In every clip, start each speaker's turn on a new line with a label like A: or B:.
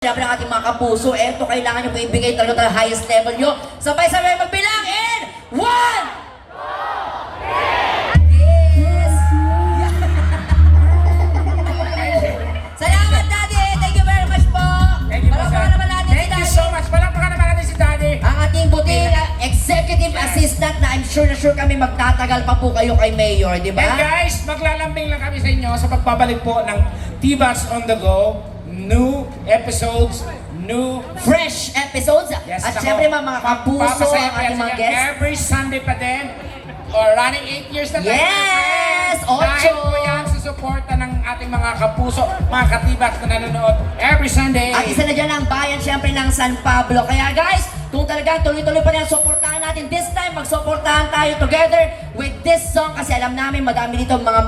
A: Siyempre ang ating mga kapuso, eto kailangan nyo po ibigay talaga ng highest level nyo. Sabay-sabay magbilang in 1! Yes! Salamat, Daddy! Thank you very much po!
B: Thank you,
A: Palakpakan
B: sir.
A: naman natin si
B: Thank you
A: Daddy.
B: so much. Palakpakan naman natin si Daddy.
A: Ang ating buting executive assistant na I'm sure kami magtatagal pa po kayo kay Mayor, di
B: And
A: ba?
B: guys, maglalambing lang kami sa inyo sa pagbabalik po ng T-Bats on the Go. New episodes, new...
A: Fresh episodes!
B: Yes,
A: At
B: ako.
A: syempre mga kapuso,
B: Papasaya
A: ang
B: pa yan
A: ating
B: sa
A: mga
B: inyo.
A: guests.
B: Every Sunday pa din. Or running 8 years na tayo.
A: Yes!
B: Dahil
A: 8!
B: po yan sa suporta ng ating mga kapuso, mga katibats na nanonood every Sunday.
A: At isa na dyan ang bayan syempre ng San Pablo. Kaya guys, kung talaga tuloy-tuloy pa rin ang suportahan natin, this time magsuportahan tayo together with this song kasi alam namin madami dito mga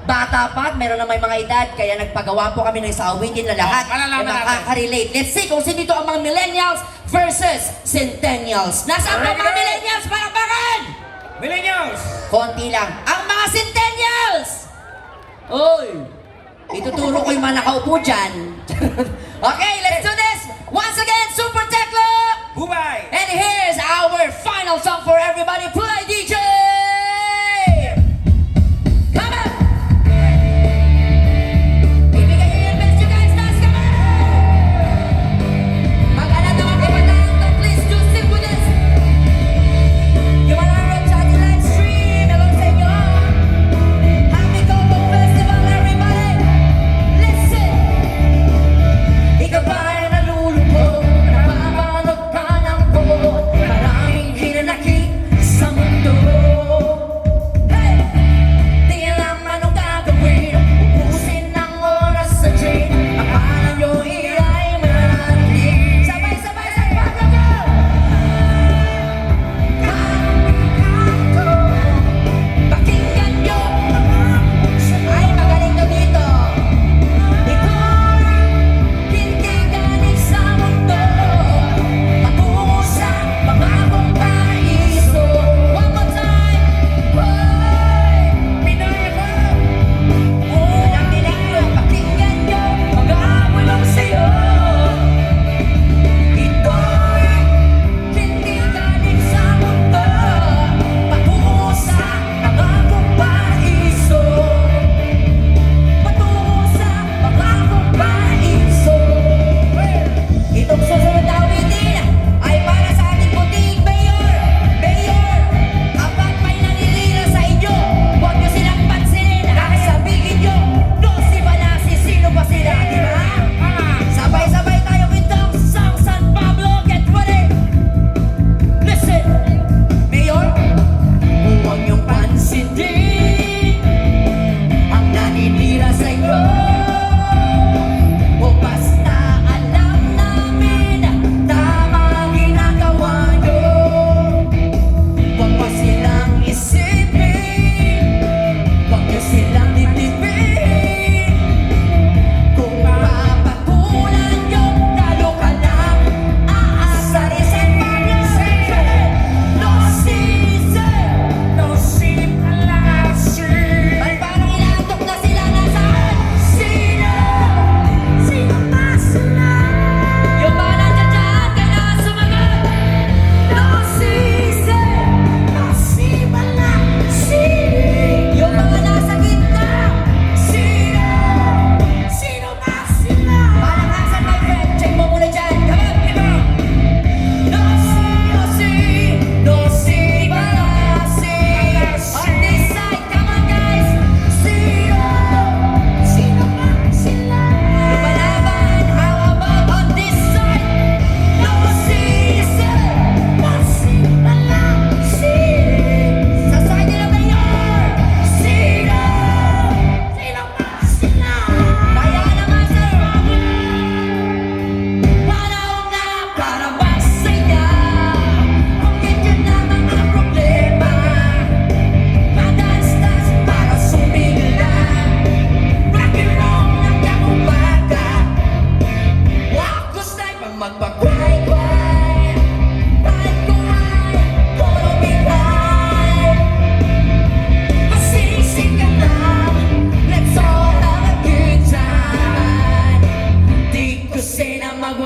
A: bata pa at meron na may mga edad kaya nagpagawa po kami ng isa awitin na lahat
B: malalaman
A: na
B: natin.
A: makaka-relate. Let's see kung sino dito ang mga millennials versus centennials. Nasaan po ang mga
B: Alright.
A: millennials? Palakpakan!
B: Millennials!
A: Konti lang. Ang mga centennials! Oy! Ituturo ko yung mga nakaupo dyan. Okay, let's do this! Once again, Super Tekla!
B: Bubay!
A: And here's our final song for everybody. Play, DJ! Come on! Ibigay nyo yung best you guys. Taas ka man! Mag-alat ang ating pagdaan. Please do stick with us. You wanna run chat live stream? Hello sa inyo. Happy Coco Festival, everybody! Listen!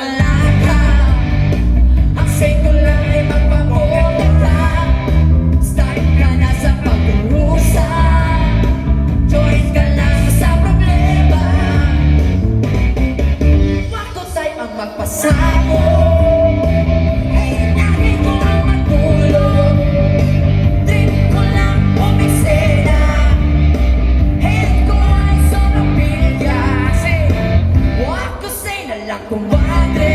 A: wala ka. Ang say ko lang ay magpabuti ka. Start ka na sa pagdurusa. Join ka lang sa problema. Wag ko tayo ang magpasamo. Hinangin ko ang matulog. Trip ko lang umisena. Head ko ay sobrang bigas. Wag ko say na lang kumpadre.